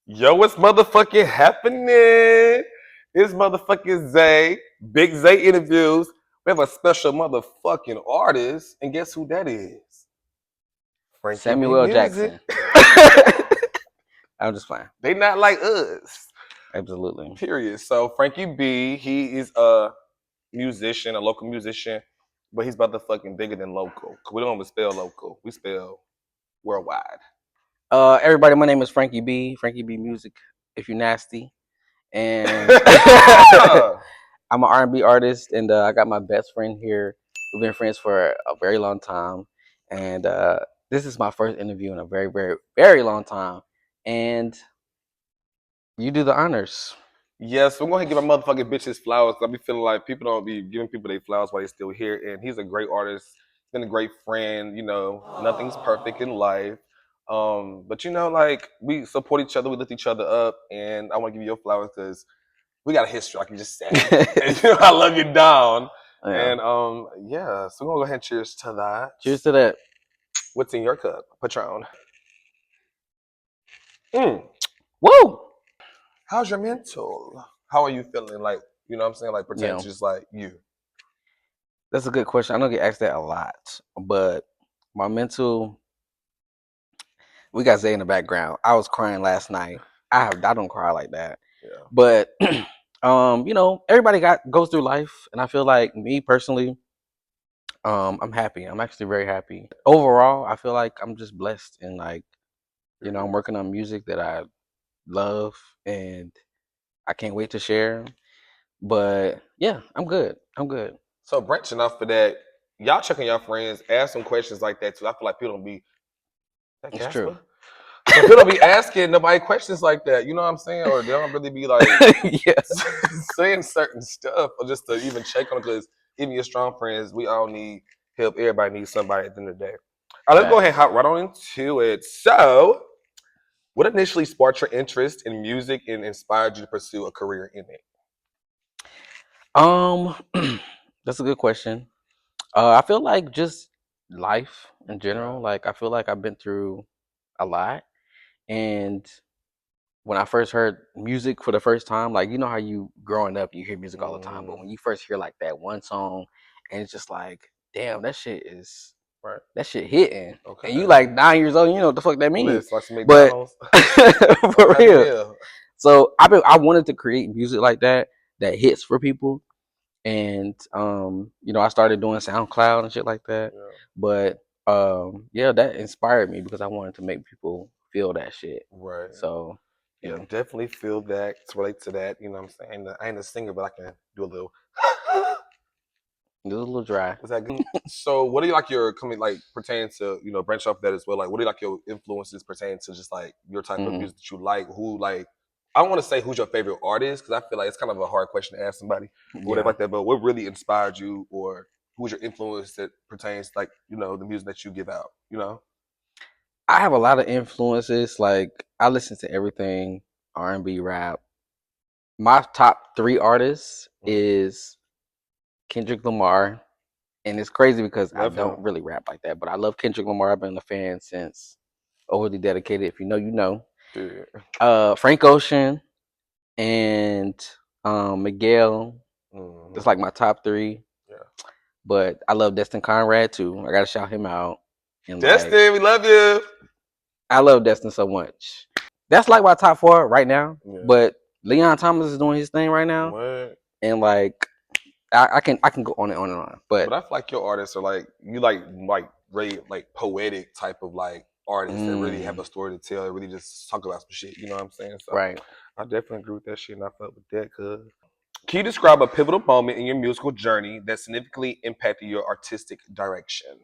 Yo, what's motherfucking happening? It's motherfucking Zay. Big Zay interviews. We have a special motherfucking artist, and guess who that is? Frankie B Samuel L. Music. Jackson. I'm just playing. They not like us. Absolutely. Period. So Frankie B, he is a musician, a local musician, but he's motherfucking bigger than local. We don't even spell local. We spell worldwide. Everybody, my name is Frankie B. Frankie B Music, if you're nasty. And I'm an R&B artist, and I got my best friend here. We've been friends for a very long time, and this is my first interview in a very, very, very long time. And you do the honors. Yes, we're going to give our motherfucking bitches flowers. 'Cause I be feeling like people don't be giving people their flowers while they're still here. And he's a great artist. He's been a great friend. You know, nothing's perfect in life. But you know, like we support each other, we lift each other up, and I want to give you your flowers because we got a history, like you just said. And you know, I love you down. Yeah. And yeah, so we're gonna go ahead and cheers to that. Cheers to that. What's in your cup? Patron. Mm. Woo! How's your mental? How are you feeling? Like, you know what I'm saying? Like pretend Yeah. to just like you. That's a good question. I don't get asked that a lot, but my mental. We got Zay in the background. I was crying last night. I don't cry like that, Yeah. but everybody goes through life, and I feel like me personally, I'm happy. I'm actually very happy. Overall, I feel like I'm just blessed, and like I'm working on music that I love, and I can't wait to share. But yeah, I'm good. I'm good. So branching off of that, y'all checking your friends, ask some questions like that too. I feel like people don't be that It's true. Casper. So people don't be asking nobody questions like that. You know what I'm saying? Or they don't really be like Yeah. saying certain stuff or just to even check on it because even your strong friends, we all need help. Everybody needs somebody at the end of the day. All right, let's go ahead and hop right on into it. So, what initially sparked your interest in music and inspired you to pursue a career in it? Um, that's a good question. I feel like just life in general. Like I feel like I've been through a lot, and when I first heard music for the first time, like how you growing up you hear music all the time, but when you first hear like that one song, and it's just like, damn, Right. that shit hitting, Okay. and you like 9 years old, you know what the fuck that means. List like some But McDonald's. for Okay, real, yeah. so I wanted to create music like that hits for people. And I started doing SoundCloud and shit like that. Yeah. But yeah, that inspired me because I wanted to make people feel that shit. Right. So Yeah, yeah, definitely feel that to relate to that. You know what I'm saying? I ain't a singer, but I can do a little. it was a little dry. Was that good? So, what do you like your coming like pertaining to branch off that as well? Like, what do you like your influences pertaining to just like your type of Hmm. music that you like? Who like? I don't want to say who's your favorite artist because I feel like it's kind of a hard question to ask somebody or whatever Yeah, like that. But what really inspired you, or who's your influence that pertains like the music that you give out? You know? I have a lot of influences. Like I listen to everything, R&B, rap. My top three artists is Kendrick Lamar, and it's crazy because I Love him. don't really rap like that, but I love Kendrick Lamar. I've been a fan since overly dedicated. If you know, you know. Dude. Frank Ocean and Miguel. That's Mhm. like my top three. Yeah. But I love Destin Conrad too. I gotta shout him out. And like Destin, we love you. I love Destin so much. That's like my top four right now. Yeah. But Leon Thomas is doing his thing right now. What? And like I can go on and on and on. But But I feel like your artists are like you like really like poetic type of like artists that really have a story to tell. Really just talk about some shit. You know what I'm saying? So right. I definitely agree with that shit, and I fuck with that. Cause can you describe a pivotal moment in your musical journey that significantly impacted your artistic direction?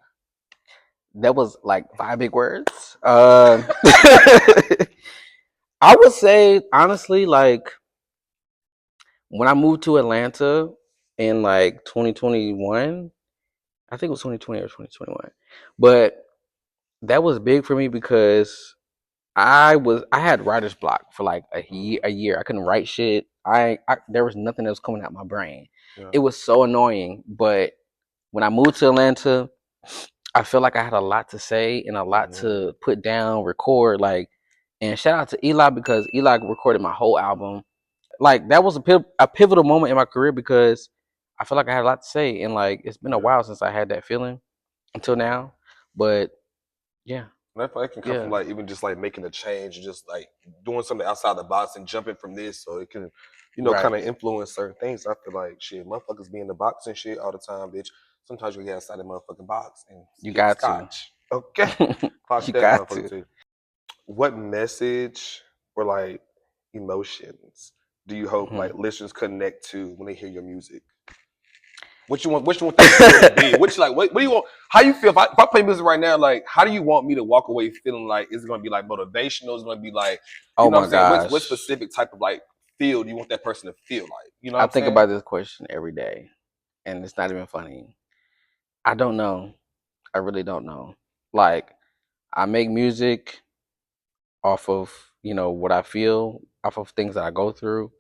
That was like five big words. I would say honestly, like when I moved to Atlanta in like 2021, I think it was 2020 or 2021. But that was big for me because I had writer's block for like a year. I couldn't write shit. I there was nothing that was coming out my brain. Yeah. It was so annoying. But when I moved to Atlanta, I feel like I had a lot to say and a lot to put down, record. Like And shout out to Eli because Eli recorded my whole album. Like that was a pivotal moment in my career because I feel like I had a lot to say, and like it's been a Yeah. while since I had that feeling until now. But yeah, And I feel like it can come from yeah, like even just like making a change and just like doing something outside the box and jumping from this so it can, right. kind of influence certain things. I feel like shit, motherfuckers be in the box and shit all the time, bitch. Sometimes you get outside the motherfucking box and You get got to. scotch. Okay. Clock You that got motherfucker to. too. What message or like emotions do you hope Mhm. like listeners connect to when they hear your music? What you want that feel to be? What you like? What do you want? How you feel? If I play music right now, like how do you want me to walk away feeling like is it going to be like motivational? Is it going to be like, Oh what my I'm saying? What gosh. specific type of like feel do you want that person to feel like? You know what I I'm think saying? about this question every day, and it's not even funny. I don't know. I really don't know. Like, I make music off of, what I feel, off of things that I go through.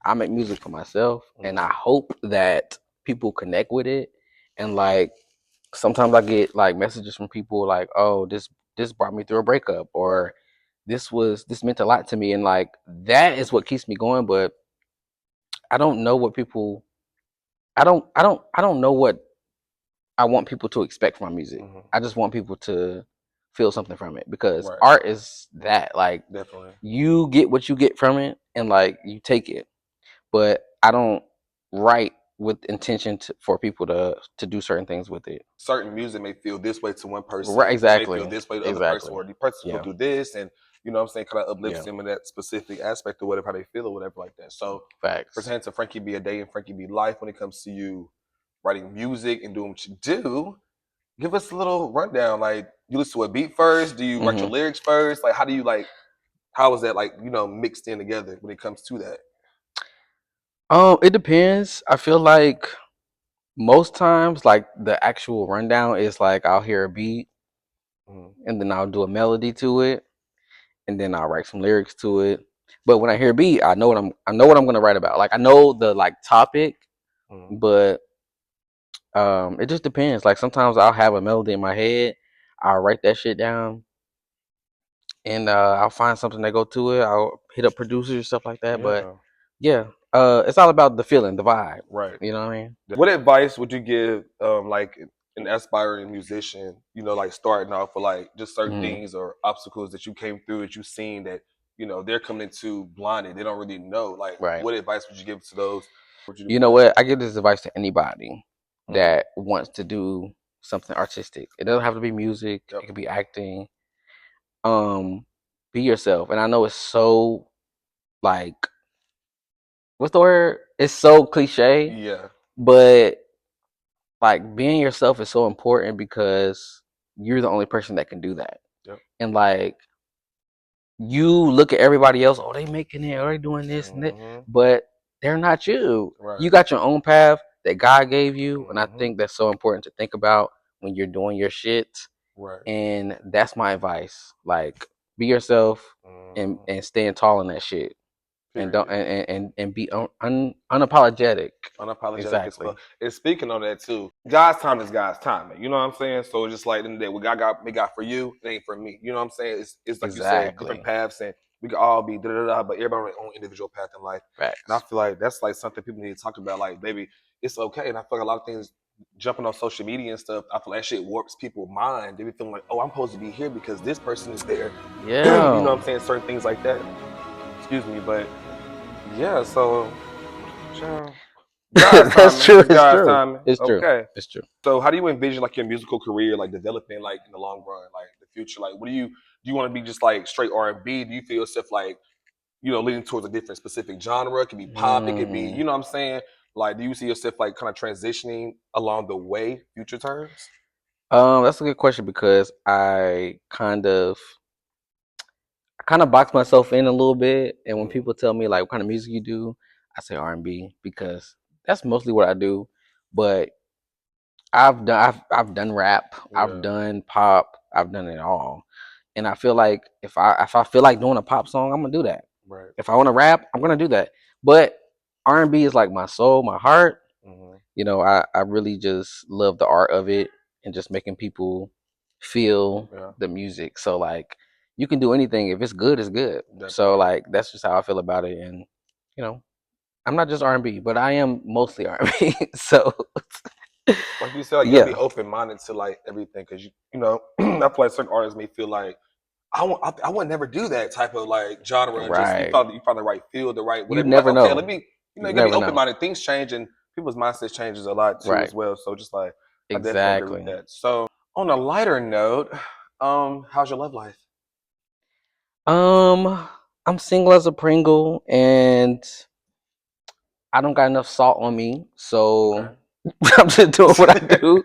I make music for myself, and I Mm-hmm. hope that people connect with it. And like, sometimes I get like messages from people like, "Oh, this brought me through a breakup," Right. or this meant a lot to me, and like that is what keeps me going. But I don't know what people. I don't know what I want people to expect from my music. Mm-hmm. I just want people to feel something from it because Right. art is that. Like Definitely. you get what you get from it and like you take it. But I don't write with intention for people to do certain things with it. Certain music may feel this way to one Right, person, may feel exactly. this way to the other person, Exactly. or the person go Yeah. through this, and what I'm saying, kind of uplifts Yeah. them in that specific aspect or whatever how they feel or whatever like that. So, Facts. pertaining to Frankie B a day and Frankie B life, when it comes to you writing music and doing what you do, give us a little rundown. Like, you listen to a beat first? Do you write your hmm lyrics first? Like, how do you like? How is that like? Mixed in together when it comes to that? It depends. I feel like most times like the actual rundown is like I'll hear a beat Mm-hmm. and then I'll do a melody to it and then I'll write some lyrics to it. But when I hear beat, I know what I'm gonna write about. Like I know the like topic, Mm-hmm. but it just depends. Like sometimes I'll have a melody in my head, I'll write that shit down, and I'll find something that go to it. I'll hit up producers stuff like that. But Yeah. yeah, it's all about the feeling, the vibe. Right. You know what I mean? What advice would you give, like an aspiring musician? Like starting off with like just certain hmm things or obstacles that you came through that you've seen that they're coming into blinded. They don't really know. Like, Right. what advice would you give to those? What you do You with know that? what? I give this advice to anybody Mm-hmm. that wants to do something artistic. It doesn't have to be music. Yep. It could be acting. Um, be yourself. And I know it's so like what's the word? It's so cliche, Yeah. but like being yourself is so important because you're the only person that can do that. Yep. And like you look at everybody else, oh, they making it, or they doing this and that, Mm-hmm. but they're not you. Right. You got your own path that God gave you, and I Mm-hmm. think that's so important to think about when you're doing your shit. Right. And that's my advice. Like, be yourself and Mm-hmm. stand tall in that shit, and don't Period. and be unapologetic. Unapologetic as fuck. Exactly. And speaking on that too, God's time is God's timing. You know what I'm saying? So it's just like in the day, what God got me got for you, it ain't for me. You know what I'm saying? It's like you said, different Exactly. paths, and we could all be da da da, but everybody on their own individual path in life. And I Facts. feel like that's like something people need to talk about. Like, baby, it's okay. And I feel like a lot of things jumping on social media and stuff, I feel like that shit warps people's mind. They be feeling like, oh, I'm supposed to be here because this person is there. You know what Yeah. I'm saying? Certain things like that. Excuse me, but yeah. So, child. God's That's timing. true. It's It's God's true. timing. It's true. Okay. It's true. So how do you envision like your musical career like developing like in the long run, like the future? Like what do you want to be just like straight R&B? Do you feel yourself like, leaning towards a different specific genre? It could be pop, it could be, Mm. you know what I'm saying? Like do you see yourself like kind of transitioning along the way, future terms? That's a good question because I kind of box myself in a little bit, and when Mm-hmm. people tell me like what kind of music you do, I say R&B because that's mostly what I do. But I've done rap, I've Yeah. done pop, I've done it all, and I feel like if I feel like doing a pop song, I'm gonna do that. Right. If I want to rap, I'm gonna do that. But R&B is like my soul, my heart. Mm-hmm. I really just love the art of it and just making people feel Yeah. the music. So like you can do anything if it's good, it's good. So Definitely. like that's just how I feel about it, and you know, I'm not just R&B, but I am mostly R&B. So Like you said, like, you gotta be yeah, open minded to like everything because you know I feel like certain artists may feel like I would never do that type of like genre. Just right. you found the right field, the right You whatever. You're like, never okay, let know. me, You you gotta be never open know. minded. Things change and people's mindsets changes a lot too Right. as well. So just like I definitely agree with Exactly. that. So on a lighter note, how's your love life? Um, I'm single as a Pringle, and I don't got enough salt on me, so Okay. I'm just doing what I do.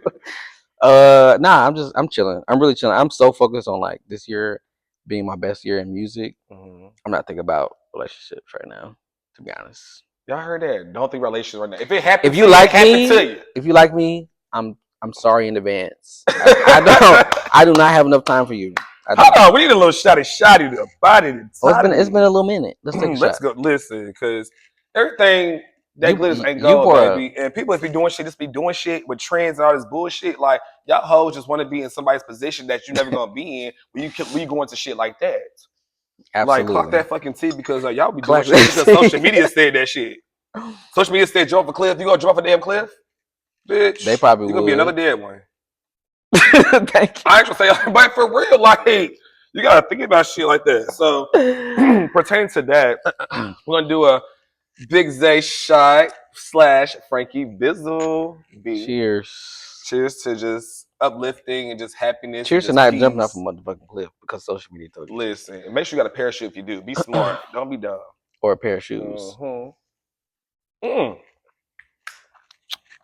Nah, I'm chilling. I'm really chilling. I'm so focused on like this year being my best year in music. Mhm. I'm not thinking about relationships right now, to be honest. Y'all heard that? Don't think about relationships right now. If it happened If to you you, it like happened to me, you. if you like me, I'm sorry in advance. I don't I do not have enough time for you. I Hold don't. on, we need a little shotty to body Oh, inside of it's been me. a little minute. Let's take a Let's shot. go listen, because everything that You glitters ain't you gold, brought up baby. And people just be doing shit, just be doing shit with trends and all this bullshit. Like y'all hoes just want to be in somebody's position that you're never gonna be in when you go into shit like that. Like clock absolutely. that fucking T because y'all be doing Clack shit because this. social media said that shit. Social media said jump off a cliff. You gonna jump off a damn cliff, They bitch? probably You gonna be another would. dead one. Thank I actually say, but for real, like you gotta think about shit like that. So you. pertaining to that, we're gonna do a Big Zay shot slash Frankie Bizzle B. Cheers. Cheers to just uplifting and just happiness and Cheers to just not jumping off a peace. motherfucking cliff because social media told you Listen, and make sure you got a parachute if you do. Be to. smart. Don't be dumb. Or a pair of shoes. Mm-hmm. Mm.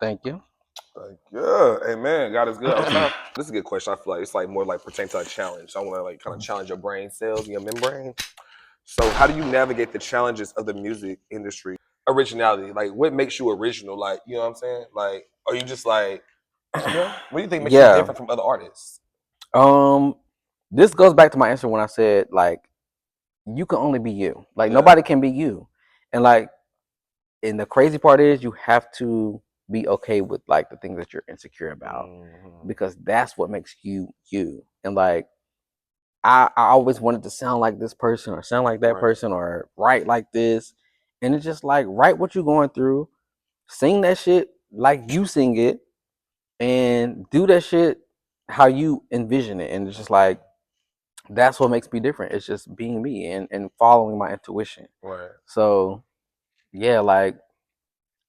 Thank you. Like, yeah, amen. God is good. This is a good question. I feel like it's like more like pertain to a challenge. I want to like kind of challenge your brain cells and your membrane. So, how do you navigate the challenges of the music industry? Originality, like what makes you original? Like, you know what I'm saying? Like, are you just like, what do you think makes you Yeah. different from other artists? Um, this goes back to my answer when I said like you can only be you. Like Yeah. nobody can be you. And like and the crazy part is you have to be okay with like the things that you're insecure about Hmm. because that's what makes you you. And like I always wanted to sound like this person or sound like that Right. person or write like this. And it's just like write what you're going through, sing that shit like you sing it, and do that shit how you envision it. And it's just like that's what makes me different. It's just being me and following my intuition. Right. So yeah, like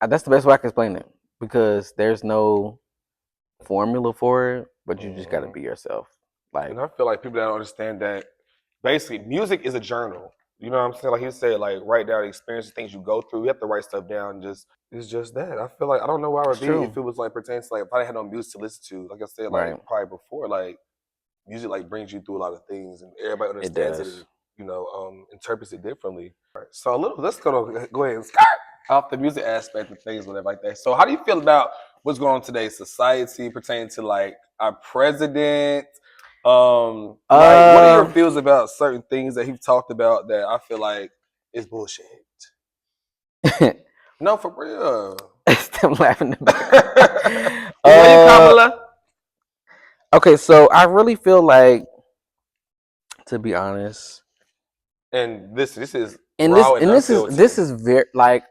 that's the best way I can explain it because there's no formula for it, but you just got to Hmm. be yourself. Like And I feel like people that don't understand that basically music is a journal. You know what I'm saying? Like you said, like write down experiences, things you go through. You have to write stuff down. Just it's just that. I feel like I don't know where I it's would be if true, it was like pertains to like if I had no music to listen to. Like I said, like right? probably before, like music like brings you through a lot of things, and everybody It understands it and does. interprets it differently. All right, so a little, let's go ahead and start off the music aspect of things, whatever like that. So, how do you feel about what's going on today, society pertaining to like our president? Like, what are your Um, feels about certain things that he talked about that I feel like is bullshit? No, for real. it's them laughing in the background. We love you, Kamala. Okay, so I really feel like, to be honest, And this is and raw and this unfiltered. is very like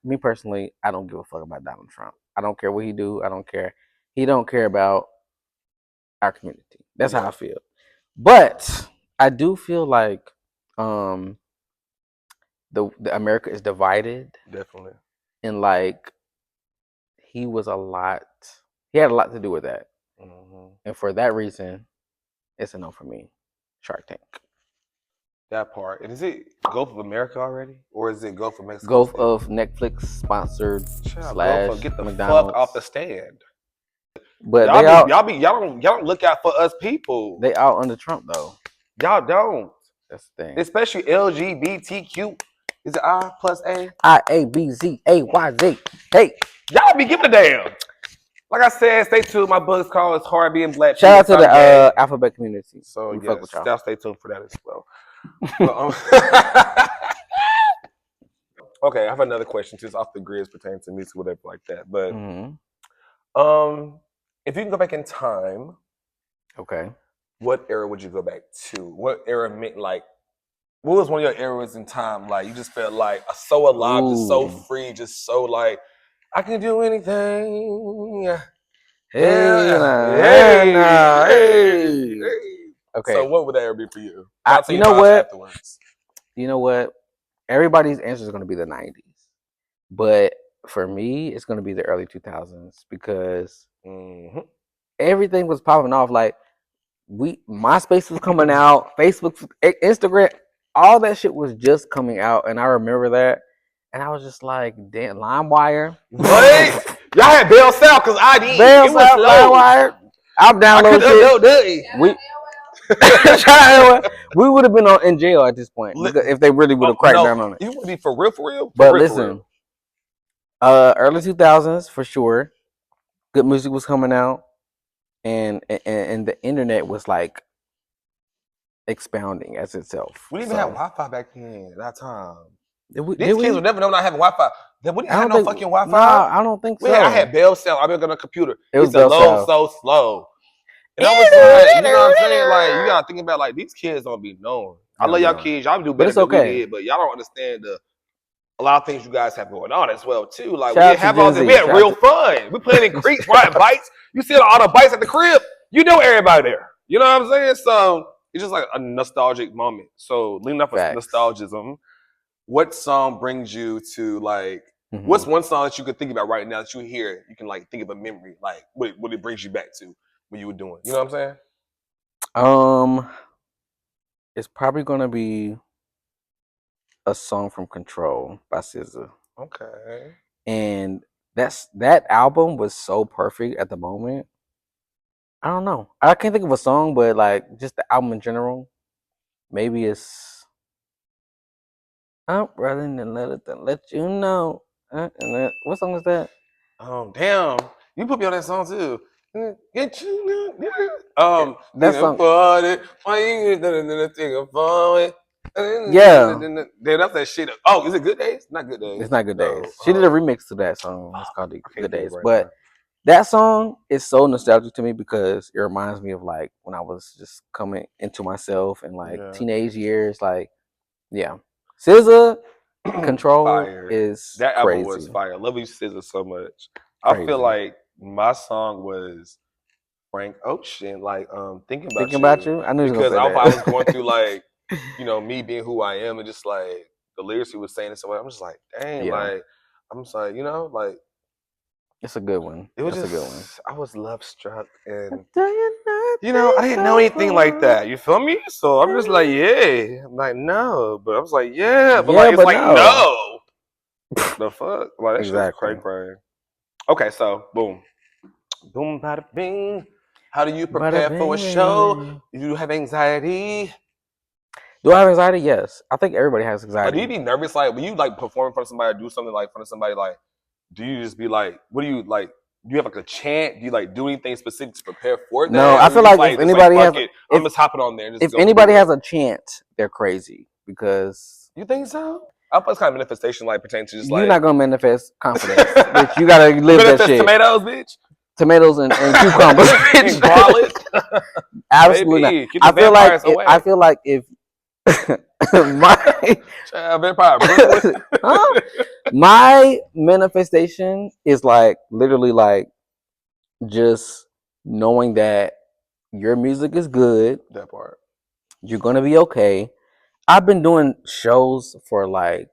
me personally, I don't give a fuck about Donald Trump. I don't care what he do. I don't care. He don't care about our community. That's how I Right, feel. But I do feel like um the America is divided definitely. and like he was a lot he had a lot to do with that. Hmm. And for that reason, it's a no for me. Shark Tank. That part. And is it Gulf of America already? Or is it Gulf of Mexico Gulf still? of Netflix sponsored Child, Gulf of slash get the fuck off the McDonald's. stand. But Y'all don't look out for us people. they out under Trump though. Y'all don't. That's the thing. Especially LGBTQ. Is it I plus A? IABZAYZ. Hey, Y'all be giving a damn. Like I said, stay tuned. My book's called It's Hard Being Black. shout out P.S. to I'm the gay. alphabet community. So We fuck with yes, y'all. y'all stay tuned for that as well. But okay, I have another question just off the grids pertaining to music, whatever like that. But Hmm. um if you can go back in time, Okay. what era would you go back to? What era meant like? What was one of your eras in time? Like you just felt like so alive, just so Ooh. free, just so like I can do anything. Hey, Yeah, nah, hey, hey, nah, hey, hey. hey. So Okay. what would that ever be for you? I'll tell You you know mine what? afterwards. You know what? Everybody's answer is going to be the 90s. But for me, it's going to be the early 2000s because Hmm. everything was popping off. Like, MySpace was coming out, Facebook, Instagram, all that shit was just coming out. And I remember that. And I was just like, damn, LimeWire. What? Y'all had Bell South because I did. It Bells was out, slow. LimeWire. I'll I could download have shit. done that. We we would have been in jail at this point because if they really would Oh have cracked no, down on it. you would be for real, for real, for But real, for real. listen, early 2000s for sure. Good music was coming out, and the internet was like expounding as itself. We didn't even have So Wi-Fi back then at that time. did These kids would we? never know not having Wi-Fi. We didn't I have don't no think. fucking No, Wi-Fi. I don't think I so. had Bell South. I've been on a computer. It was It's a Bell load South. so slow. And I was like, you know what I'm saying? Like, you gotta think about like these kids don't be knowing. They I don't love be y'all knowing, kids. Y'all do but better it's than we okay. did, but y'all don't understand a lot of things you guys have going on as well too. Like we Shout didn't out to have all Gen this. We Z. had real fun. We playing in creeks, riding bikes. You see all the bikes at the crib. You know everybody there. You know what I'm saying? So it's just like a nostalgic moment. So leaning off of Facts. nostalgism, what song brings you to like? Hmm. What's one song that you could think about right now that you hear? You can like think of a memory, like what it brings you back to when you were doing. You know what I'm saying? Um, it's probably gonna be a song from Control by SZA. Okay. And that album was so perfect at the moment. I don't know. I can't think of a song, but like just the album in general. Maybe it's I'm running and let you know. What song is that? Damn, you put me on that song too. Get you, That think song. about it. Why you think about it? Yeah, Damn, that's that shit. Oh, is it Good Days? Not Good it's Days. not Good Days. No. She did a remix to that song. It's called I Good can't think of it Days. right But now. that song is so nostalgic to me because it reminds me of like when I was just coming into myself and like Yeah. teenage years. Like, yeah, SZA Control Fire. is That album was crazy, fire. I love you, SZA, so much. I feel crazy. like my song was Frank Ocean, like thinking Thinking about about you, you, I knew you was because gonna I was say going through that. like, me being who I am, and just like the lyrics he was saying and stuff. I'm just like, dang, Yeah, like I'm just like, like it's a good one. it was That's a good one. just I was love struck, and Do you not I think didn't know I'm anything like that. You feel me? So I'm just like, wrong? yeah, I'm like no, but I was like, yeah, but Yeah, like it's but like no. no, the fuck, like that shit was cray Exactly. cray. Okay, so boom. Boom, bada bing. How do you Bada prepare for a bing, bing, show? bing. Do you have anxiety? Do I have anxiety? Yes. I think everybody has Like, do you anxiety. be nervous? Like, when you like perform in front of somebody or do something like in front of somebody, like, do you just be like, what do you like? Do you have like a chant? Do you like do anything specific to prepare for No, that? I Or you feel like if just like anybody fuck has it, I'm if just hopping on there and just if gonna anybody do has it? a chant, they're crazy because You think so? I thought it's kind of manifestation like pertaining to just you're like not gonna manifest confidence, bitch. You gotta live that manifest shit. tomatoes, bitch, Tomatoes and cucumbers, and bitch. garlic. Absolutely not. Baby, keep the vampires I away. feel like if my Child, vampire Brooklyn. huh? My manifestation is like literally like just knowing that your music is good, That part. you're gonna be okay. I've been doing shows for like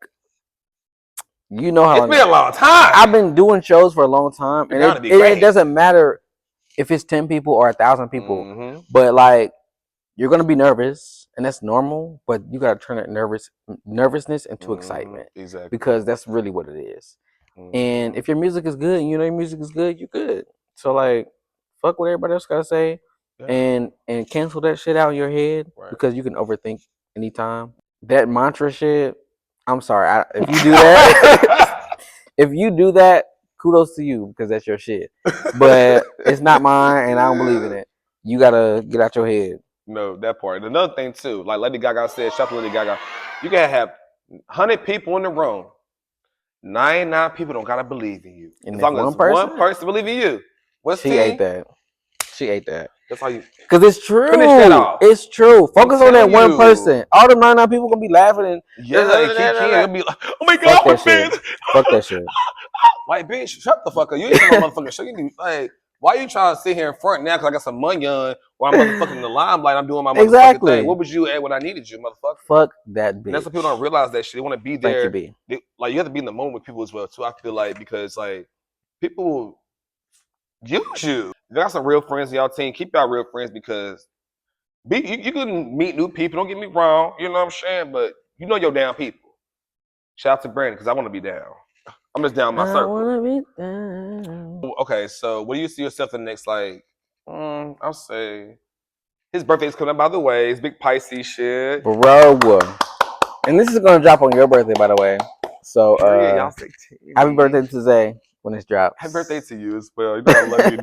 you know how It's long been a long time. I've been doing shows for a long time, You're and bound to be it great. doesn't matter if it's 10 people or 1,000 people, Mm-hmm. but like you're gonna be nervous, and that's normal. But you gotta turn that nervousness into Mm-hmm. excitement Exactly. because that's really what it is. And Mm-hmm. if your music is good, and you know your music is good, you're good. So like, fuck what everybody else gotta say, Yeah. and cancel that shit out in your head Right. because you can overthink anytime. That mantra shit. I'm sorry if you do that. If you do that, kudos to you because that's your shit. But it's not mine, and I don't believe in it. You gotta get out your head. No, that part. And another thing too, like Lady Gaga said, shout out to Lady Gaga. You can have 100 people in the room. 99 people don't gotta believe in you. And As if long one as one person, person believe in you. What's she ate 10? that. She ate that. That's how you Because it's true. finish that off. It's true. Focus on that telling one you. person. All the 99 people gonna be laughing and Yeah, and Kiki, you'll be like, oh my fuck god, that what's shit. this? Fuck that shit. Like, bitch, shut the fuck up. You ain't on my motherfucking show. You need, like, why you trying to sit here in front now? Because I got some money on while I'm motherfucking in the limelight. I'm doing my motherfucking Exactly. thing. What was you at when I needed you, motherfucker? Fuck that bitch. And that's what people don't realize that shit. They want to be Frankie there. B. Like, you have to be in the moment with people as well, too. I feel like, because, like, people will use you. You got some real friends in y'all team. Keep y'all real friends because you can meet new people. Don't get me wrong. You know what I'm saying? But you know your damn people. Shout out to Brandon because I want to be down. I'm just down my I circle. wanna be down. Okay, so what do you see yourself in the next, like, I'll say, his birthday's coming up, by the way. It's big Pisces shit. Bro. And this is gonna drop on your birthday, by the way. So Period. Y'all say happy birthday to Zay when this drops. Happy birthday to you as well. You know I love you.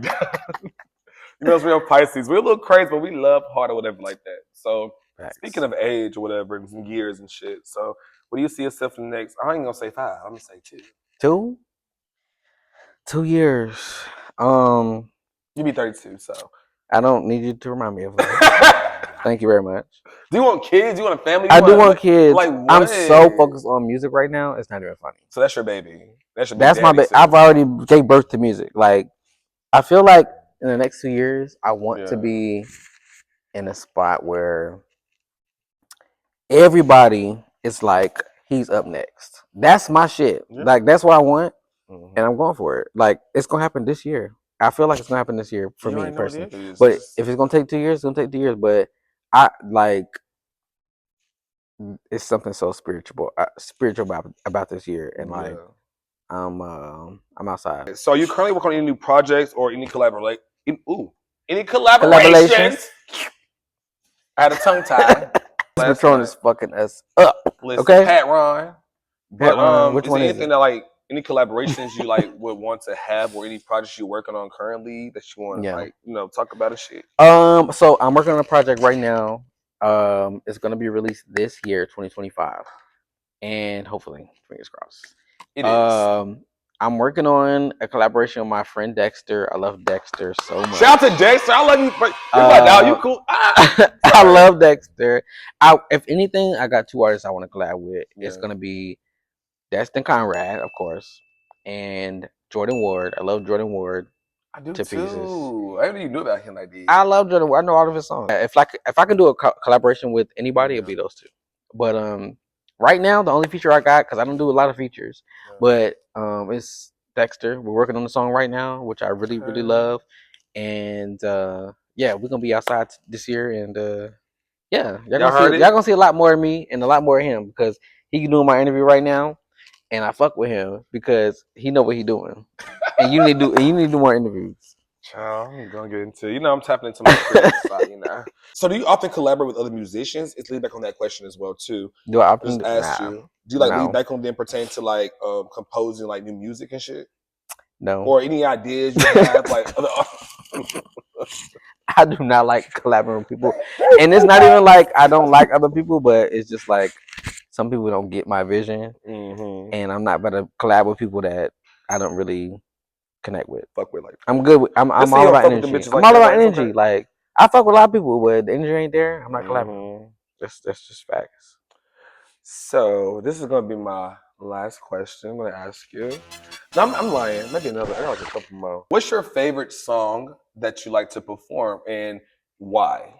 You know, it's real Pisces. We're a little crazy, but we love hard or whatever like that. So speaking of age or whatever, and years and shit. So what do you see yourself in the next? I ain't gonna say 5. I'm gonna say 2. 2 years. You be 32, so I don't need you to remind me of that. Thank you very much. Do you want kids? Do you want a family? I do want kids. Like what? I'm so focused on music right now. It's not even funny. So that's your baby. That's your That's my baby. I've already gave birth to music. Like I feel like in the next 2 years, I want to be in a spot where everybody is like, he's up next. That's my shit. Yeah. Like that's what I want, and I'm going for it. Like it's gonna happen this year. I feel like it's gonna happen this year for me personally. But if it's gonna take 2 years, it's gonna take 2 years. But I like it's something so spiritual about this year, and like I'm outside. So are you currently working on any new projects or any any collaborations? I had a tongue tie. Patron is fucking us up. Listen, okay, Pat Ron. But which is one there is anything it? that like any collaborations you like would want to have, or any projects you're working on currently that you want to like talk about and shit? So I'm working on a project right now. It's gonna be released this year, 2025, and hopefully, fingers crossed. It is. I'm working on a collaboration with my friend Dexter. I love Dexter so much. Shout out to Dexter. I love you. You're you cool. I love Dexter. If anything, I got 2 artists I want to collab with. Yeah. It's gonna be Destin Conrad, of course, and Jordan Ward. I love Jordan Ward. I do too. Pieces. I didn't even know about him like that. I love Jordan Ward. I know all of his songs. If I can do a collaboration with anybody, it'll be those two. But right now the only feature I got, because I don't do a lot of features, but it's Dexter. We're working on the song right now, which I really really love, and yeah, we're gonna be outside this year, and yeah, y'all gonna see a lot more of me and a lot more of him, because he doing my interview right now, and I fuck with him because he know what he doing, and you need to do more interviews. Child, I'm gonna get into I'm tapping into my creative side, So do you often collaborate with other musicians? It's lead back on that question as well too. Do I often just asked you? Do you like lead back on them pertaining to like composing like new music and shit? No. Or any ideas you have like other I do not like collaborating with people. And it's not even like I don't like other people, but it's just like some people don't get my vision. Mm-hmm. And I'm not about to collab with people that I don't really connect with. Fuck with, like, I'm good with I'm all about energy. I'm all about energy. Okay. Like I fuck with a lot of people, but the energy ain't there. I'm not collaborating. That's just facts. So this is gonna be my last question. I'm gonna ask you. No, I'm lying. Maybe another. I got like a couple more. What's your favorite song that you like to perform, and why?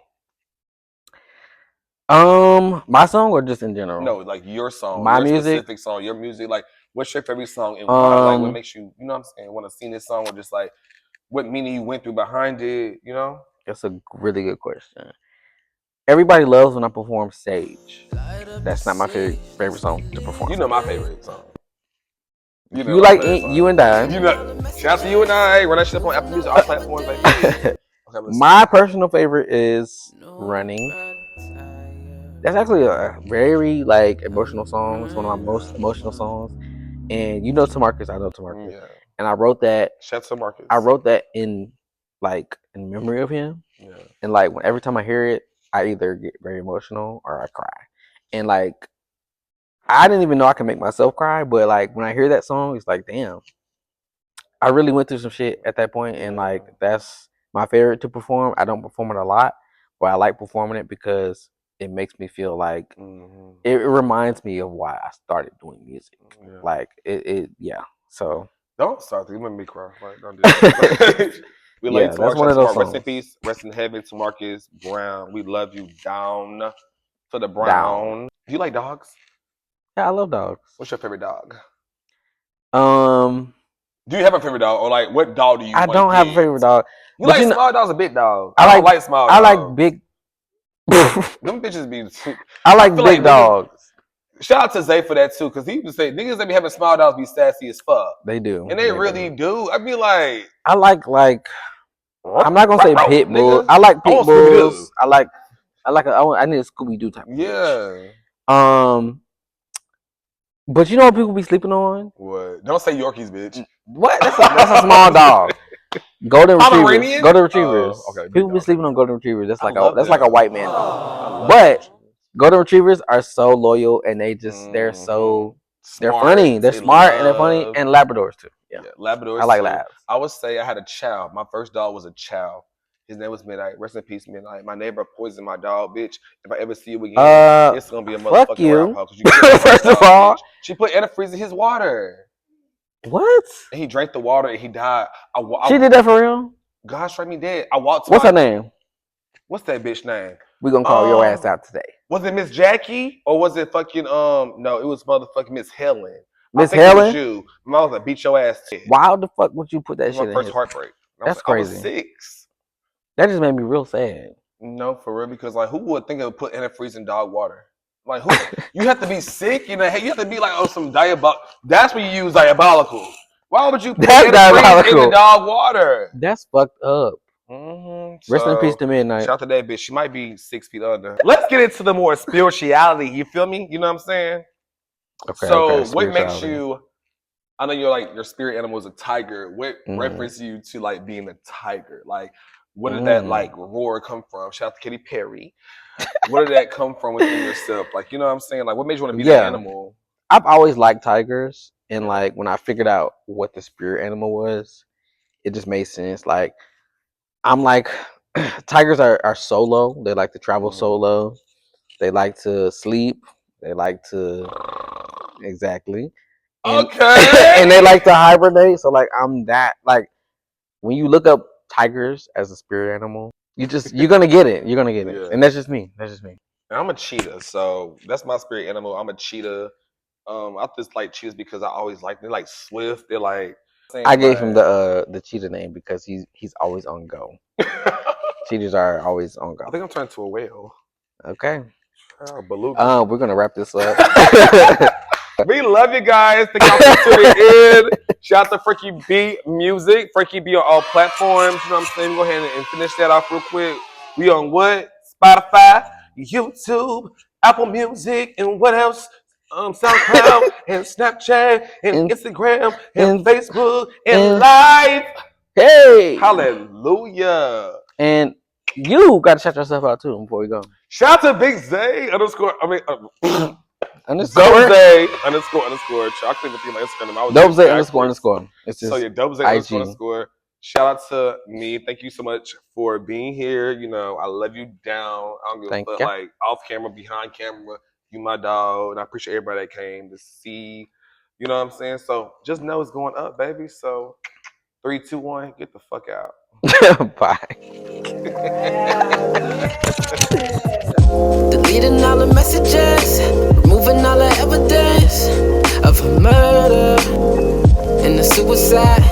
My song or just in general? No, like your song, my your music, specific song, your music. Like, what's your favorite song and why? Like, what makes you, what I'm saying, want to sing this song, or just like what meaning you went through behind it? That's a really good question. Everybody loves when I perform Sage. That's not my favorite song to perform. You know my favorite song. You like You and I. Shout out to You and I. Run that shit up on Apple Music, all platforms. Okay, my personal favorite is Running. That's actually a very like emotional song. It's one of my most emotional songs. And you know Tamarcus, I know Tamarcus. Yeah. And I wrote that. Shout out to Marcus. I wrote that in memory of him. Yeah. And like every time I hear it, I either get very emotional or I cry. And like I didn't even know I could make myself cry, but like when I hear that song, it's like, damn, I really went through some shit at that point, and like that's my favorite to perform. I don't perform it a lot, but I like performing it because it makes me feel like it reminds me of why I started doing music. Yeah. Like yeah. So don't start. You make me cry. Like, don't do that. We love yeah, you, that's Tamarcus. one of those Rest in songs. peace. Rest in heaven, Tamarcus Brown. We love you down to the Down. brown. Do you like dogs? Yeah, I love dogs. What's your favorite dog? Um, Do you have a favorite dog, or like what dog do you I want to don't have a get? favorite dog. You But like you know, small dogs or big dogs? I don't like small I dogs. like big. Them bitches be too. I like feel big niggas, dogs. shout out to Zay for that too, because he used to say niggas that be having small dogs be sassy as fuck. They do, And they really do. I be like, I like I'm not gonna say pit bulls. nigga. I like I pit want Scooby bulls. Doo. I need a Scooby Doo type of bitch. Yeah. But you know what people be sleeping on? What? Don't say Yorkies, bitch. What? That's a small dog. Golden retrievers. Pomeranian? Golden retrievers. Oh, okay, big People be dog, sleeping big on dog. golden retrievers. That's I like love a them. white man dog. I love But them. golden retrievers are so loyal and they're Mhm. they're Smart. funny. They're They smart and they're funny. love. And Labradors too. Yeah. Labradors I like too. labs. I would say I had a chow. My first dog was a chow. His name was Midnight. Rest in peace, Midnight. My neighbor poisoned my dog, bitch. If I ever see you again, it's gonna be a Fuck motherfucking you. rap hoe because you killed my First of dog, all, bitch. She put antifreeze in his water. what? And he drank the water and he died. She did that for real? God strike me dead. I walked to What's her name? What's that bitch name? We gonna call your ass out today. Was it Miss Jackie or was it fucking no, it was motherfucking Miss Helen. Miss It was Helen? you. My mom was like, beat your ass. Why the fuck would you put It that was shit my in first his? heartbreak. That's I was crazy. 6. That just made me real sad. No, for real, because like who would think of put antifreeze in dog water? Like who? You have to be sick, you know. You have to be like some diabolical. That's when you use diabolical. Why would you put antifreeze in the dog water? That's fucked up. Rest in peace to Midnight. Shout out to that bitch. She might be 6 feet under. Let's get into the more spirituality. You feel me? You know what I'm saying? Okay. So what makes you? I know you're like your spirit animal is a tiger. What reference you to like being a tiger? Like, where did that like roar come from? Shout out to Katy Perry. Where did that come from within yourself? Like, you know what I'm saying? Like, what made you want to be that animal? I've always liked tigers, and like when I figured out what the spirit animal was, it just made sense. Like, I'm like, tigers are solo. They like to travel solo. They like to sleep. They like to exactly. And, and they like to hibernate. So like I'm that like when you look up tigers as a spirit animal, you're gonna get it. You're gonna get it. And that's just me. That's just me. And I'm a cheetah, so that's my spirit animal. I'm a cheetah. I just like cheetahs because I always like they're like swift. They're like I gave him the cheetah name because he's always on go. Cheetahs are always on go. I think I'm turning to a whale. Okay. Beluga. We're gonna wrap this up. We love you guys. Thank y'all for tuning in. Shout out to Frankie B Music. Frankie B on all platforms. You know what I'm saying? Go ahead and finish that off real quick. We on what? Spotify, YouTube, Apple Music, and what else? SoundCloud and Snapchat and Instagram and Facebook and Live. Hey! Hallelujah. And you got to shout yourself out too before we go. Shout out to Big Zay _. I mean, underscore Zay _. Chocolate with my Instagram. Dope Zay __. It's just so yeah, Dope Zay __. Shout out to me. Thank you so much for being here. You know, I love you down. I don't give a fuck. Like off camera, behind camera, you my dog, and I appreciate everybody that came to see. You know what I'm saying? So just know it's going up, baby. So 3, 2, 1, get the fuck out. Bye. Deleting all the messages, removing all the evidence of a murder and a suicide.